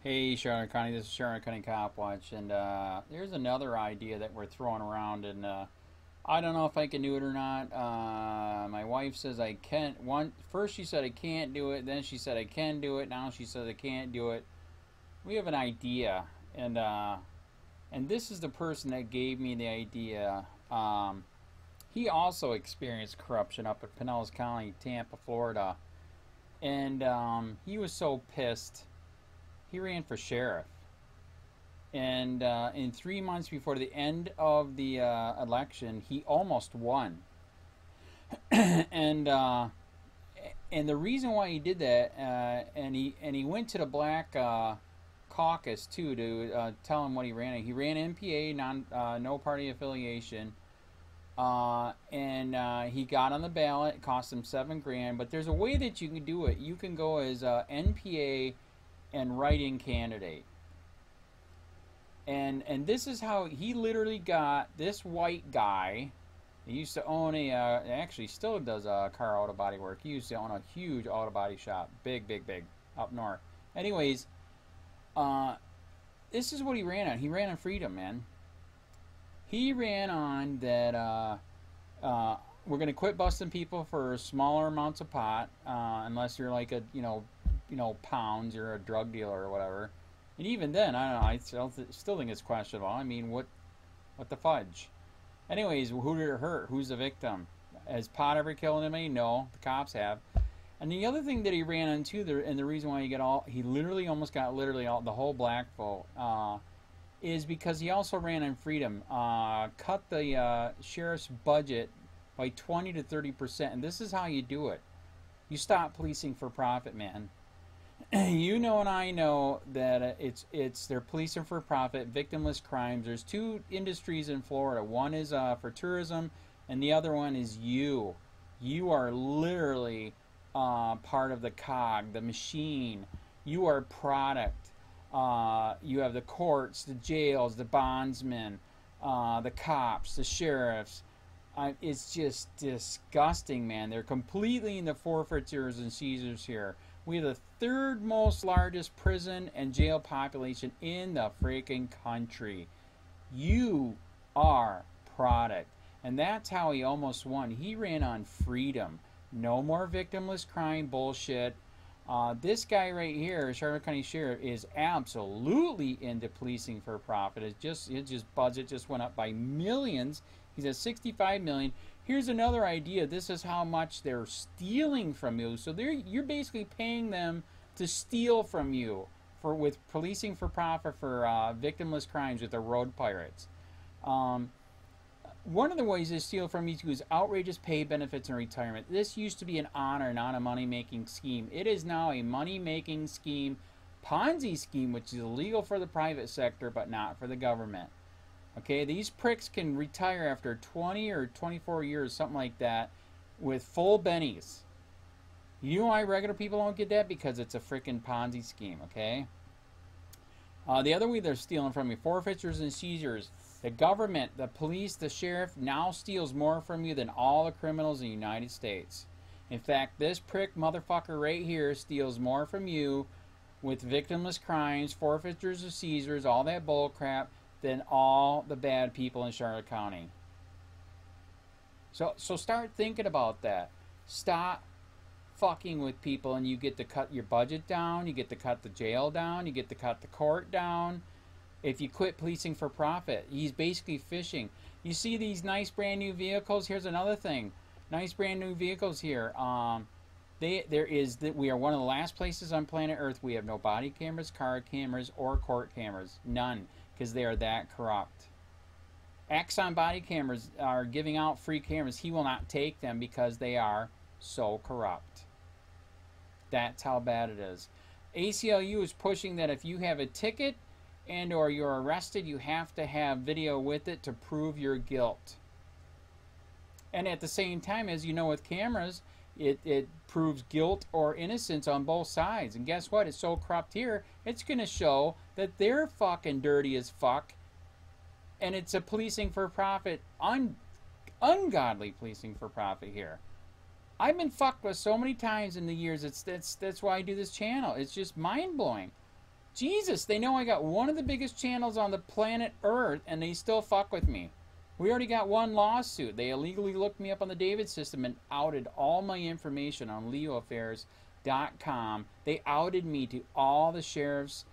Hey, Charlotte County, this is Charlotte County COPWATCH, and there's another idea that we're throwing around, and I don't know if I can do it or not. My wife says I can't. First she said I can't do it, then she said I can do it, now she says I can't do it. We have an idea, and this is the person that gave me the idea. He also experienced corruption up at Pinellas County, Tampa, Florida, and he was so pissed. He ran for sheriff, and in 3 months before the end of the election, he almost won. and the reason why he did that, and he went to the black caucus too to tell him what he ran. He ran NPA, no party affiliation, and he got on the ballot. It cost him $7 grand. But there's a way that you can do it. You can go as NPA and write-in candidate. And this is how he literally got this white guy. He used to own actually still does car auto body work. He used to own a huge auto body shop, big up north. Anyways, this is what he ran on. He ran on freedom, man. He ran on that we're gonna quit busting people for smaller amounts of pot, unless you're like a pounds, you're a drug dealer or whatever. And even then, I don't know, I still think it's questionable. I mean, what the fudge? Anyways, who did it hurt? Who's the victim? Has pot ever killed anybody? No, the cops have. And the other thing that he ran on too, and the reason why he literally almost got the whole black vote, is because he also ran on freedom. Cut the sheriff's budget by 20 to 30%, and this is how you do it. You stop policing for profit, man. You know and I know that they're policing for profit, victimless crimes. There's two industries in Florida. One is for tourism, and the other one is you. You are literally part of the cog, the machine. You are product. You have the courts, the jails, the bondsmen, the cops, the sheriffs. It's just disgusting, man. They're completely in the forfeitures and seizures here. We have the third most largest prison and jail population in the freaking country. You are product. And that's how he almost won. He ran on freedom. No more victimless crime bullshit. This guy right here, Charlotte County Sheriff, is absolutely into policing for profit. His budget just went up by millions. He's at $65 million. Here's another idea. This is how much they're stealing from you. So you're basically paying them to steal from you with policing for profit for victimless crimes with the road pirates. One of the ways they steal from you is outrageous pay, benefits, and retirement. This used to be an honor, not a money-making scheme. It is now a money-making scheme, Ponzi scheme, which is illegal for the private sector but not for the government. Okay, these pricks can retire after 20 or 24 years, something like that, with full bennies. You know why regular people don't get that? Because it's a freaking Ponzi scheme, okay? The other way they're stealing from you, forfeitures and seizures. The government, the police, the sheriff now steals more from you than all the criminals in the United States. In fact, this prick motherfucker right here steals more from you with victimless crimes, forfeitures and seizures, all that bull crap, than all the bad people in Charlotte County. So start thinking about that. Stop fucking with people, and you get to cut your budget down, you get to cut the jail down, you get to cut the court down. If you quit policing for profit, he's basically fishing. You see these nice brand new vehicles? Here's another thing. Nice brand new vehicles here. We are one of the last places on planet Earth we have no body cameras, car cameras, or court cameras. None. Because they are that corrupt. Axon body cameras are giving out free cameras. He will not take them because they are so corrupt. That's how bad it is. ACLU is pushing that if you have a ticket and or you're arrested, you have to have video with it to prove your guilt. And at the same time, as you know, with cameras, it proves guilt or innocence on both sides. And guess what? It's so corrupt here, it's going to show that they're fucking dirty as fuck. And it's a policing for profit, ungodly policing for profit here. I've been fucked with so many times in the years. That's why I do this channel. It's just mind-blowing. Jesus, they know I got one of the biggest channels on the planet Earth, and they still fuck with me. We already got one lawsuit. They illegally looked me up on the David system and outed all my information on LEOAFFAIRS.com. They outed me to all the sheriffs,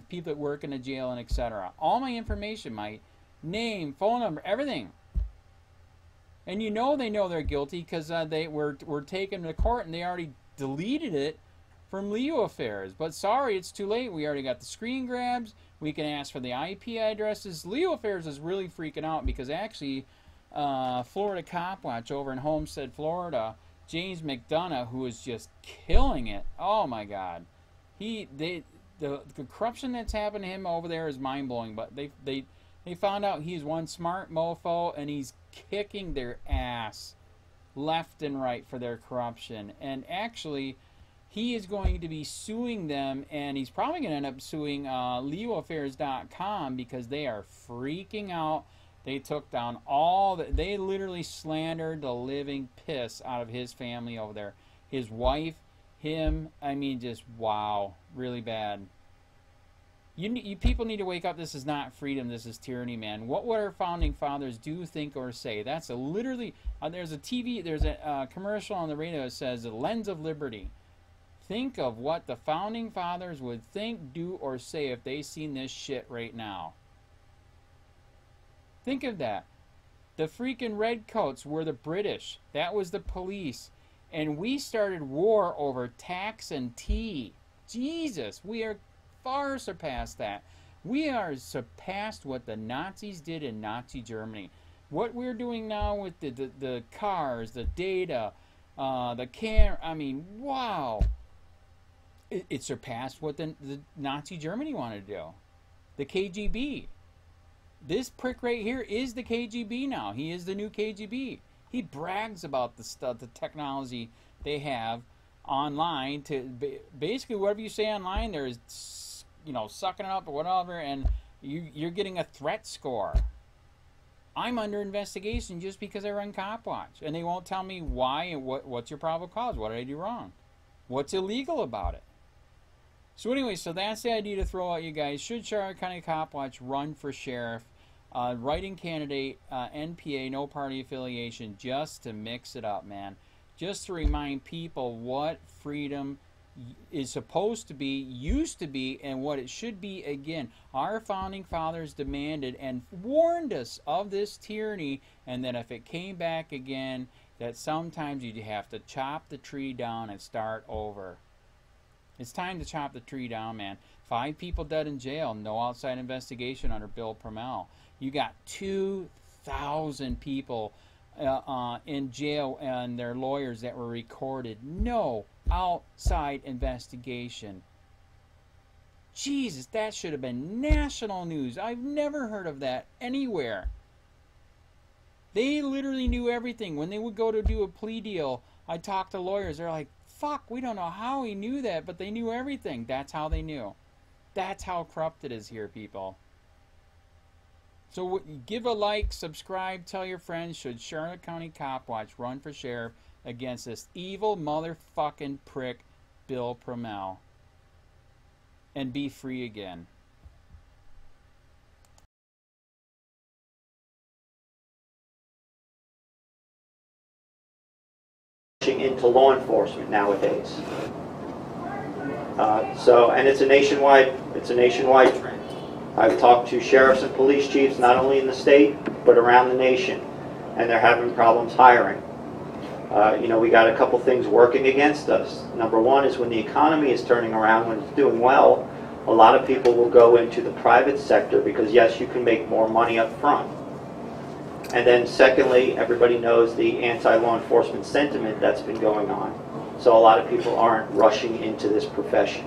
people that work in the jail, and etc. All my information, my name, phone number, everything. And you know they know they're guilty because they were taken to court and they already deleted it from LEOAFFAIRS. But sorry, it's too late. We already got the screen grabs. We can ask for the IP addresses. LEOAFFAIRS is really freaking out because actually Florida COPWATCH over in Homestead, Florida, James McDonough, who is just killing it. Oh my God. The corruption that's happened to him over there is mind-blowing, but they found out he's one smart mofo and he's kicking their ass left and right for their corruption. And actually, he is going to be suing them, and he's probably going to end up suing LEOAFFAIRS.com because they are freaking out. They took down they literally slandered the living piss out of his family over there. His wife, him, I mean, just wow, really bad. You people need to wake up. This is not freedom. This is tyranny, man. What would our founding fathers do, think, or say? That's literally, there's a commercial on the radio that says the lens of liberty. Think of what the founding fathers would think, do, or say if they seen this shit right now. Think of that. The freaking redcoats were the British. That was the police. And we started war over tax and tea. Jesus, we are far surpassed that. We are surpassed what the Nazis did in Nazi Germany. What we're doing now with the cars, the data, the camera, I mean, wow. It surpassed what the Nazi Germany wanted to do. The KGB. This prick right here is the KGB now. He is the new KGB. He brags about the stuff, the technology they have online to basically whatever you say online, there's, you know, sucking it up or whatever, and you're getting a threat score. I'm under investigation just because I run COPWATCH, and they won't tell me why and what's your probable cause. What did I do wrong? What's illegal about it? So anyway, so that's the idea to throw out you guys. Should Charlotte County COPWATCH run for sheriff? Writing candidate, NPA, no party affiliation, just to mix it up, man. Just to remind people what freedom is supposed to be, used to be, and what it should be again. Our founding fathers demanded and warned us of this tyranny, and that if it came back again, that sometimes you'd have to chop the tree down and start over. It's time to chop the tree down, man. 5 people dead in jail, no outside investigation under Bill PRUMMELL. You got 2,000 people in jail and their lawyers that were recorded. No outside investigation. Jesus, that should have been national news. I've never heard of that anywhere. They literally knew everything. When they would go to do a plea deal, I talked to lawyers. They're like, fuck, we don't know how he knew that, but they knew everything. That's how they knew. That's how corrupt it is here, people. So give a like, subscribe, tell your friends. Should Charlotte County COPWATCH run for sheriff against this evil motherfucking prick, Bill PRUMMELL, and be free again? Into law enforcement nowadays. And it's a nationwide trend. I've talked to sheriffs and police chiefs not only in the state but around the nation, and they're having problems hiring. You know, we got a couple things working against us. Number one is when the economy is turning around, when it's doing well, a lot of people will go into the private sector because yes, you can make more money up front. And then secondly, everybody knows the anti-law enforcement sentiment that's been going on. So a lot of people aren't rushing into this profession.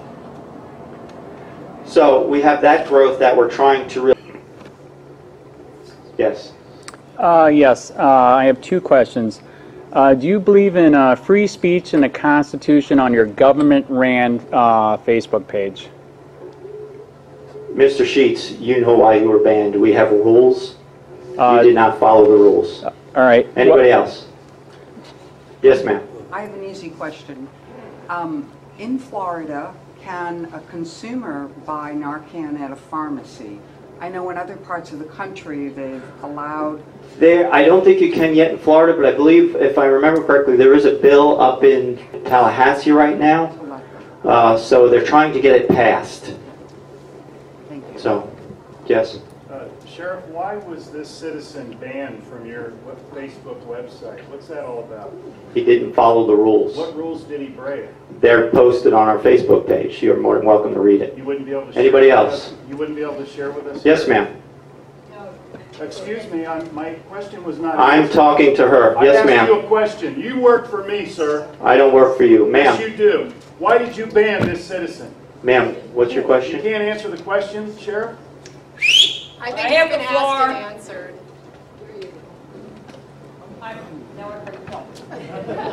So we have that growth that we're trying to really... Yes? Yes, I have 2 questions. Do you believe in free speech and the Constitution on your government-ran Facebook page? Mr. Sheets, you know why you were banned. We have rules. You did not follow the rules. All right. Anybody else? Yes, ma'am. I have an easy question. In Florida, can a consumer buy Narcan at a pharmacy? I know in other parts of the country they've allowed. I don't think you can yet in Florida, but I believe, if I remember correctly, there is a bill up in Tallahassee right now. So they're trying to get it passed. Thank you. So, yes. Sheriff, why was this citizen banned from your Facebook website? What's that all about? He didn't follow the rules. What rules did he break? They're posted on our Facebook page. You're more than welcome to read it. You wouldn't be able to Anybody share with else? us? You wouldn't be able to share with us? Yes, ma'am. Excuse me, my question was not I'm answered. talking to her. I Yes, asked you ma'am. a question. You work for me, sir. I don't work for you. Yes, Ma'am. you do. Why did you ban this citizen? Ma'am, what's your You question? can't answer the question, Sheriff? I think it's been asked and answered.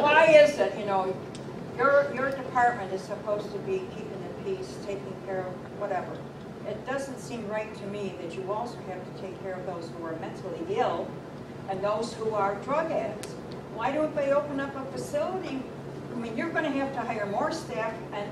Why is it, you know, your department is supposed to be keeping the peace, taking care of whatever. It doesn't seem right to me that you also have to take care of those who are mentally ill and those who are drug addicts. Why don't they open up a facility? I mean, you're going to have to hire more staff, and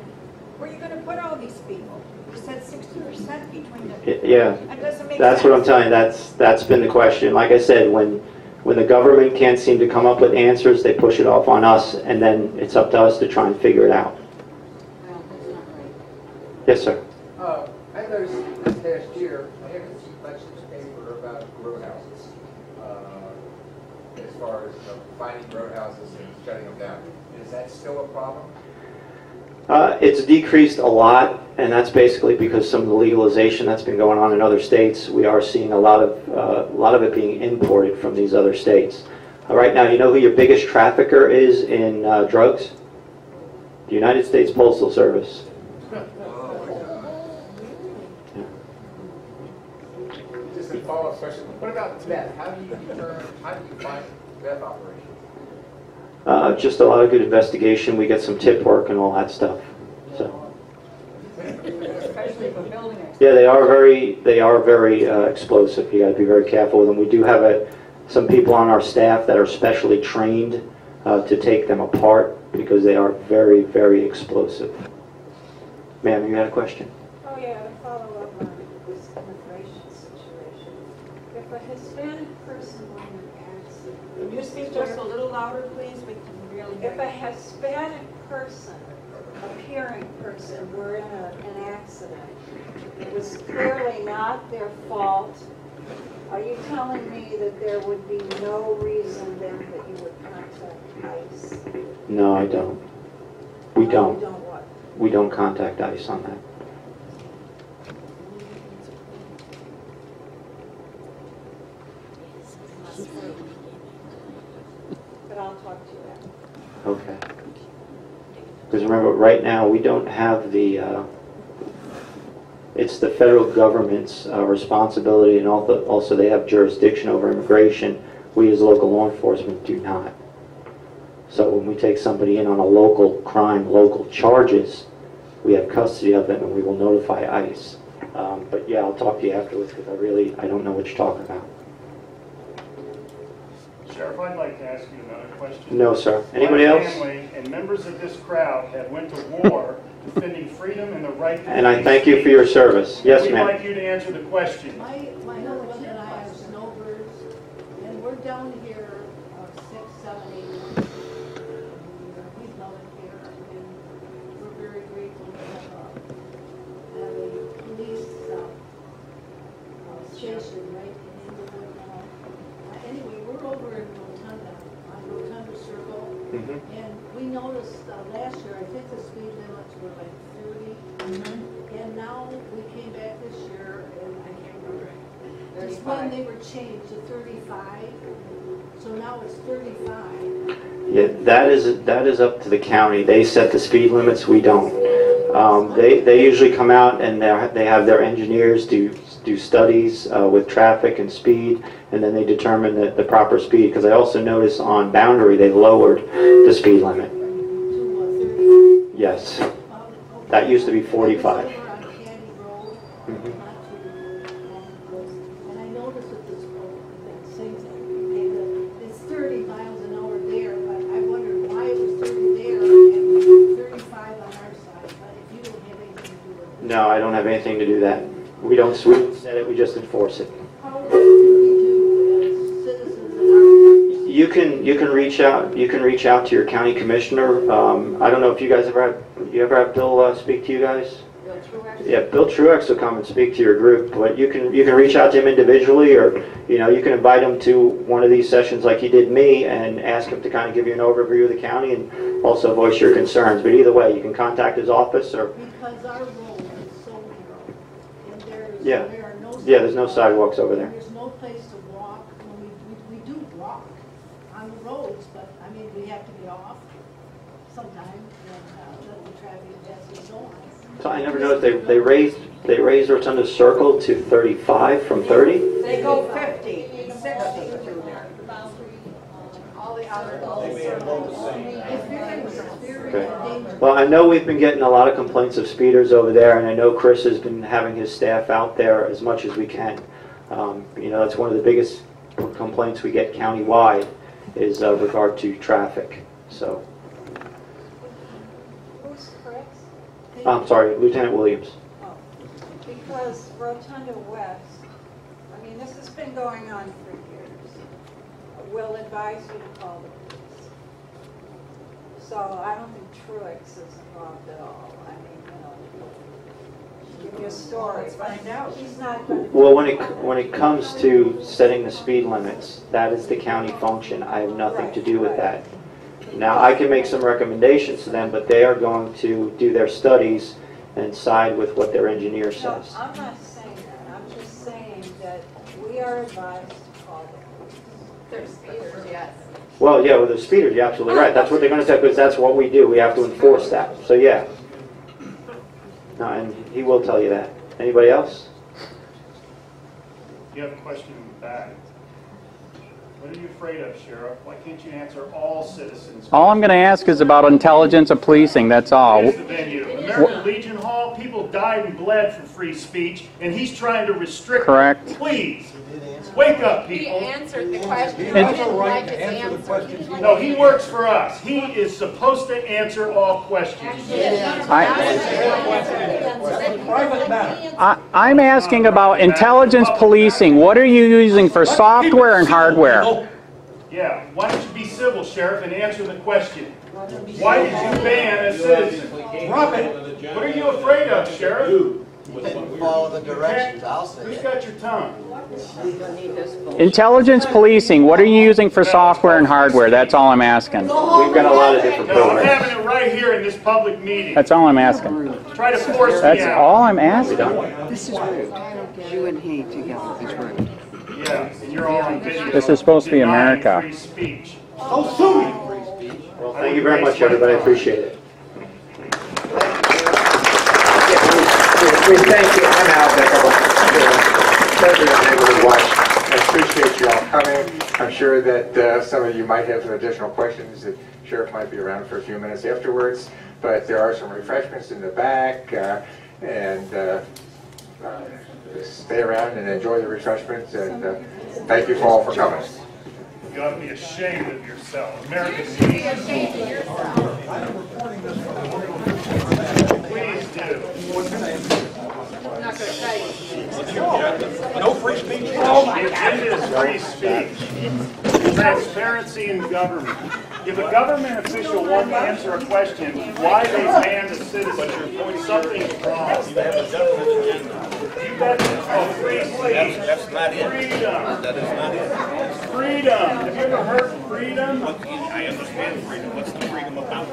where are you going to put all these people? You said 60% between the... Yeah. That doesn't make That's sense. what I'm telling you. That's been the question. Like I said, when the government can't seem to come up with answers, they push it off on us, and then it's up to us to try and figure it out. Well, that's not right. Yes, sir. I noticed this past year, I haven't seen much in the paper about grow houses, as far as finding grow houses and shutting them down. Is that still a problem? It's decreased a lot, and that's basically because some of the legalization that's been going on in other states. We are seeing a lot of it being imported from these other states. Right now, you know who your biggest trafficker is in drugs? The United States Postal Service. Just a follow-up question. What about meth? How do you find meth operations? Just a lot of good investigation. We get some tip work and all that stuff. So. Especially for building it. Yeah, they are very explosive. You got to be very careful with them. We do have some people on our staff that are specially trained to take them apart because they are very, very explosive. Ma'am, you had a question? Oh yeah, to follow up on this immigration situation. If a Hispanic person were in an accident, Can you speak just a little louder, please? We can really hear if a you. Hispanic person, appearing person, were in an accident, it was clearly not their fault, are you telling me that there would be no reason then that you would contact ICE? No, I don't. We You don't. don't what? We don't contact ICE on that. But I'll talk to you after. Okay. Because remember, right now, we don't have it's the federal government's responsibility, and also they have jurisdiction over immigration. We as local law enforcement do not. So when we take somebody in on a local crime, local charges, we have custody of them and we will notify ICE. But yeah, I'll talk to you afterwards because I don't know what you're talking about. Sheriff, I'd like to ask you another question. No, sir. Anybody My else? family and members of this crowd have went to war defending freedom and the right to And I free thank you for your service. Yes, We'd ma'am. like you to answer the question. My husband and I have snowbirds, and we're down here 6, 7, 8 months. We love it here, and we're very grateful to have a police station right in Inglewood now. Anyway, we're over in Rotunda, on Rotunda Circle, and we noticed last year, I think the speed limits were like 30. And now we came back this year, and I can't remember. Just when they were changed to 35, so now it's 35. Yeah, that is up to the county. They set the speed limits. We don't. They usually come out and they have their engineers do studies with traffic and speed, and then they determine the proper speed. Because I also notice on Boundary they lowered the speed limit. To 35. Yes, that used to be 45. Over on Candy Road, not too long ago, and I noticed that this road, that same thing, it's 30 miles an hour there, but I wondered why it was 30 there and 35 on our side. But if you don't have anything No, I don't have anything to do that. We don't set it, we just enforce it. You can reach out to your county commissioner. I don't know if you guys ever have Bill speak to you guys? Yeah, Bill Truex will come and speak to your group, but you can reach out to him individually, or you can invite him to one of these sessions like he did me and ask him to kind of give you an overview of the county and also voice your concerns. But either way, you can contact his office or. Because our road is so narrow, and there are no there's no sidewalks over there. There's no place to walk. We do walk on the roads, but I mean we have to get off sometimes and let the traffic pass and so on. So I never noticed they raised Rotunda Circle to 35 from 30. They go 50 and 60 through there. All the other Okay. Well, I know we've been getting a lot of complaints of speeders over there, and I know Chris has been having his staff out there as much as we can. That's one of the biggest complaints we get countywide is regard to traffic. So. Who's correct? I'm sorry, Lieutenant Williams. Oh, because Rotunda West, I mean, this has been going on for years. We'll advise you to call the police. So I don't think Truex is involved at all. I mean, give me a story. Let's find out. He's not going to. Well, when it comes to setting the speed limits, that is the county function. I have nothing to do with that. Now, I can make some recommendations to them, but they are going to do their studies and side with what their engineer says. No, I'm not saying that. I'm just saying that we are advised to call the police. They're speeders, yes. Well, yeah, with the speeders, you're absolutely right. That's what they're going to say, because that's what we do. We have to enforce that. So, yeah. No, and he will tell you that. Anybody else? You have a question in the back. What are you afraid of, Sheriff? Why can't you answer all citizens? All I'm going to ask is about intelligence of policing, that's all. Here's the venue. American Legion Hall, people died and bled for free speech, and he's trying to restrict Correct. it. Please, wake up, He people. answered the question. He didn't like his answer. No, he works for us. He is supposed to answer all questions. I'm asking about intelligence policing. What are you using for software and hardware? Yeah, why don't you be civil, Sheriff, and answer the question? Why did you ban a citizen? Drop it. What are you afraid of, Sheriff? Didn't follow the directions, I'll say. Who's got your tongue? Intelligence policing. What are you using for software and hardware? That's all I'm asking. We've got a lot of different No, I'm programs. having it right here in this public meeting. That's all I'm asking. Try to force me That's out. all I'm asking. This is rude. You and he together is rude. Yeah, and you're all on video. This is supposed to be denying America. Free speech. Oh, sue me. Well, thank you very much, everybody. I appreciate it. We thank you. I'm Al Beckable, President of Neighborhood Watch. I appreciate you all coming. I'm sure that some of you might have some additional questions. The sheriff might be around for a few minutes afterwards, but there are some refreshments in the back, and stay around and enjoy the refreshments, and thank you all for coming. You ought to be ashamed of yourself. American You should be Legion. ashamed of yourself. Please do. I'm not going to tell you. No free speech. The agenda is free speech. Transparency in government. If a government official won't answer a question, why they banned a citizen, something's wrong. You bet. Oh, free speech. That's not it. Freedom. That is not it. Freedom. Have you ever heard of freedom? I understand freedom. What's the freedom about?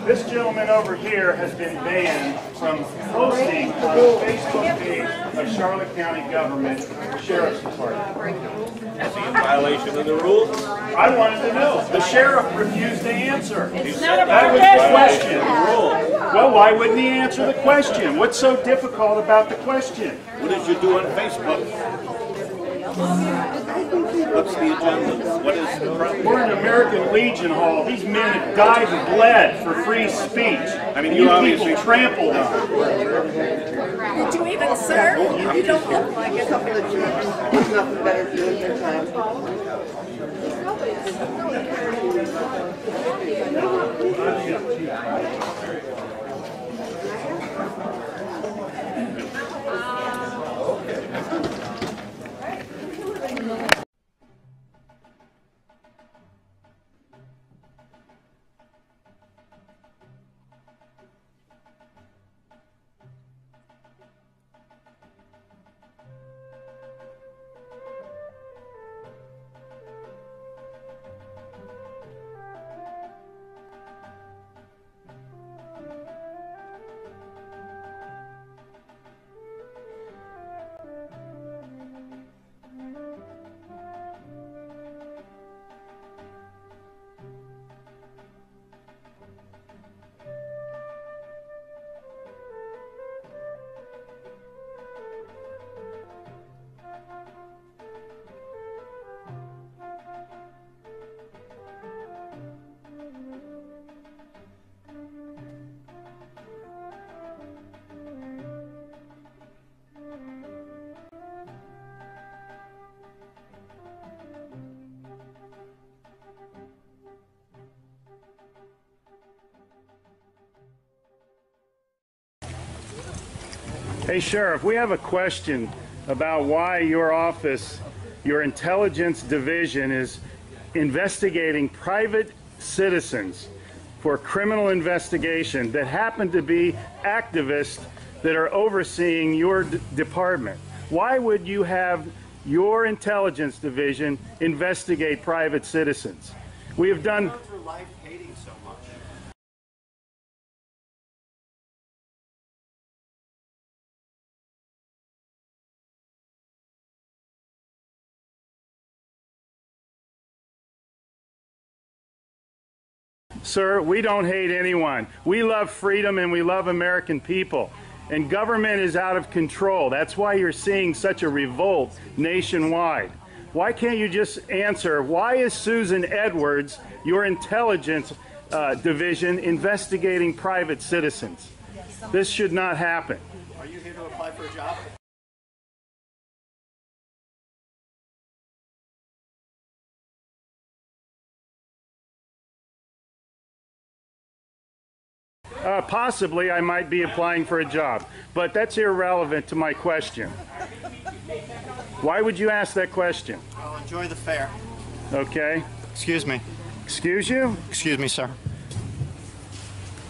This gentleman over here has been banned from posting on the Facebook page of Charlotte County Government Sheriff's Department. Is he in violation of the rules? I wanted to know. The sheriff refused to answer. It's not That about was this. the question. Well, why wouldn't he answer the question? What's so difficult about the question? What did you do on Facebook? What's the agenda? What is the problem? We're in American Legion Hall. These men have died and bled for free speech. I mean, you you people obviously trampled on. Did you even serve? You don't look like it. There's nothing better to do in your time. Hey, Sheriff, we have a question about why your office, your intelligence division, is investigating private citizens for criminal investigation that happen to be activists that are overseeing your department. Why would you have your intelligence division investigate private citizens? We have done... Sir, we don't hate anyone. We love freedom and we love American people. And government is out of control. That's why you're seeing such a revolt nationwide. Why can't you just answer, why is Susan Edwards, your intelligence division, investigating private citizens? This should not happen. Are you here to apply for a job? Possibly I might be applying for a job, but that's irrelevant to my question. Why would you ask that question? Well, enjoy the fair. Okay. Excuse me. Excuse you? Excuse me, sir.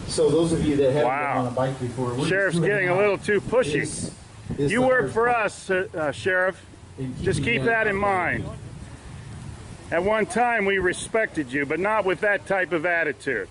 So those of you that haven't Wow. been on a bike before, Sheriff's getting a little too pushy. You work for us, Sheriff. Just keep that in mind. At one time we respected you, but not with that type of attitude.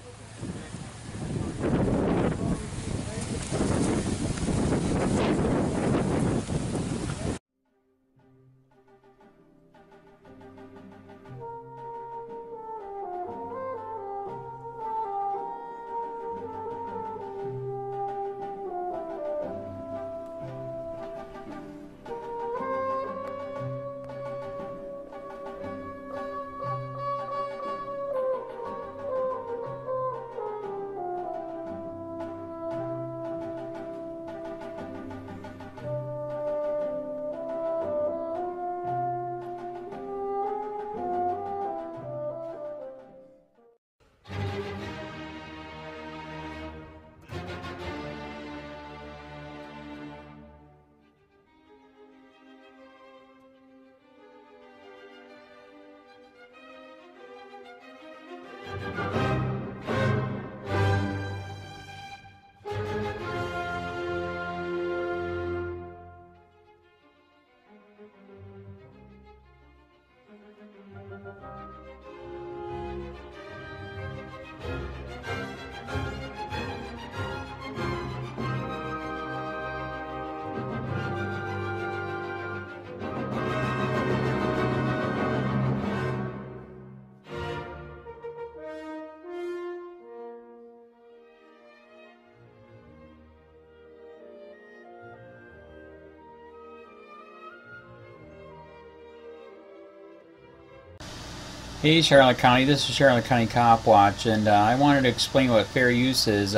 Hey Charlotte County, this is Charlotte County Cop Watch, and I wanted to explain what fair use is.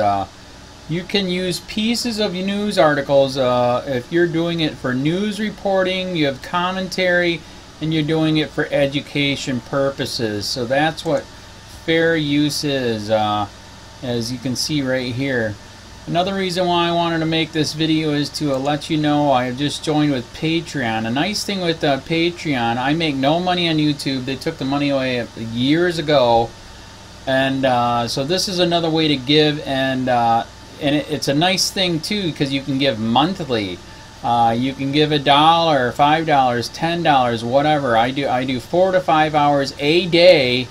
You can use pieces of news articles if you're doing it for news reporting, you have commentary, and you're doing it for education purposes. So that's what fair use is, as you can see right here. Another reason why I wanted to make this video is to let you know I have just joined with Patreon. A nice thing with Patreon, I make no money on YouTube. They took the money away years ago, and so this is another way to give, and it's a nice thing too because you can give monthly. You can give $1, $5, $10, whatever. I do 4 to 5 hours a day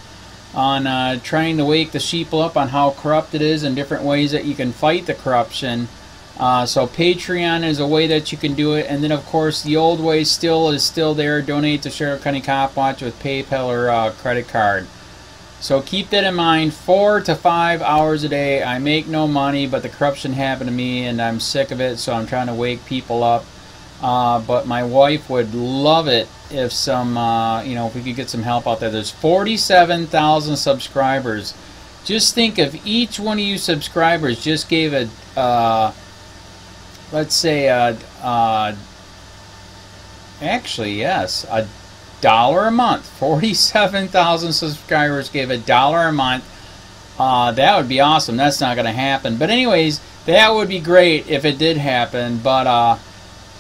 on trying to wake the sheeple up on how corrupt it is and different ways that you can fight the corruption. So Patreon is a way that you can do it, and then of course the old way is still there. Donate to Sheriff County Cop Watch with PayPal or credit card. So keep that in mind. 4 to 5 hours a day. I make no money, but the corruption happened to me and I'm sick of it, so I'm trying to wake people up. But my wife would love it if if we could get some help out there. There's 47,000 subscribers. Just think if each one of you subscribers just gave a, let's say, actually, yes, $1 a month. 47,000 subscribers gave $1 a month. That would be awesome. That's not going to happen. But anyways, that would be great if it did happen. But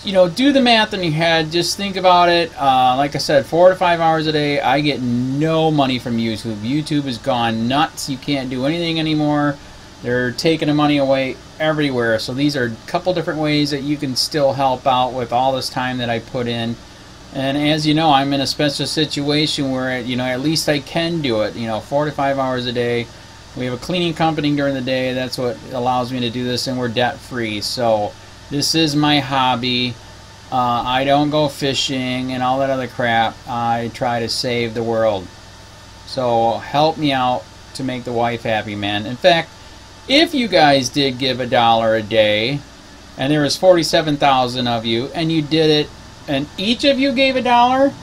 you know, do the math in your head. Just think about it. Like I said, 4 to 5 hours a day. I get no money from YouTube. YouTube has gone nuts. You can't do anything anymore. They're taking the money away everywhere. So these are a couple different ways that you can still help out with all this time that I put in. And as you know, I'm in a special situation where, you know, at least I can do it. You know, 4 to 5 hours a day. We have a cleaning company during the day. That's what allows me to do this, and we're debt free. So this is my hobby. I don't go fishing and all that other crap. I try to save the world. So help me out to make the wife happy, man. In fact, if you guys did give $1 a day, and there was 47,000 of you, and you did it, and each of you gave $1,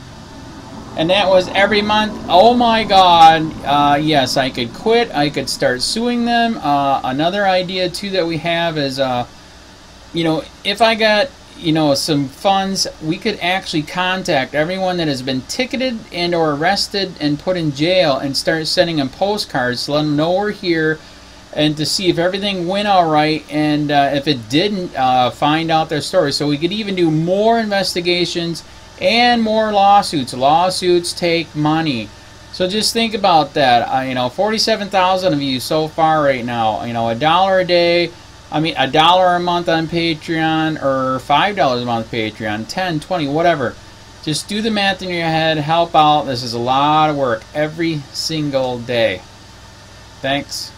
and that was every month, oh my God, yes, I could quit. I could start suing them. Another idea too that we have is, you know, if I got, you know, some funds, we could actually contact everyone that has been ticketed and or arrested and put in jail and start sending them postcards to let them know we're here, and to see if everything went all right, and if it didn't, find out their story. So we could even do more investigations and more lawsuits. Lawsuits take money. So just think about that. You know, 47,000 of you so far right now. You know, $1 a day. I mean, $1 a month on Patreon, or $5 a month Patreon, 10, 20, whatever. Just do the math in your head. Help out. This is a lot of work every single day. Thanks.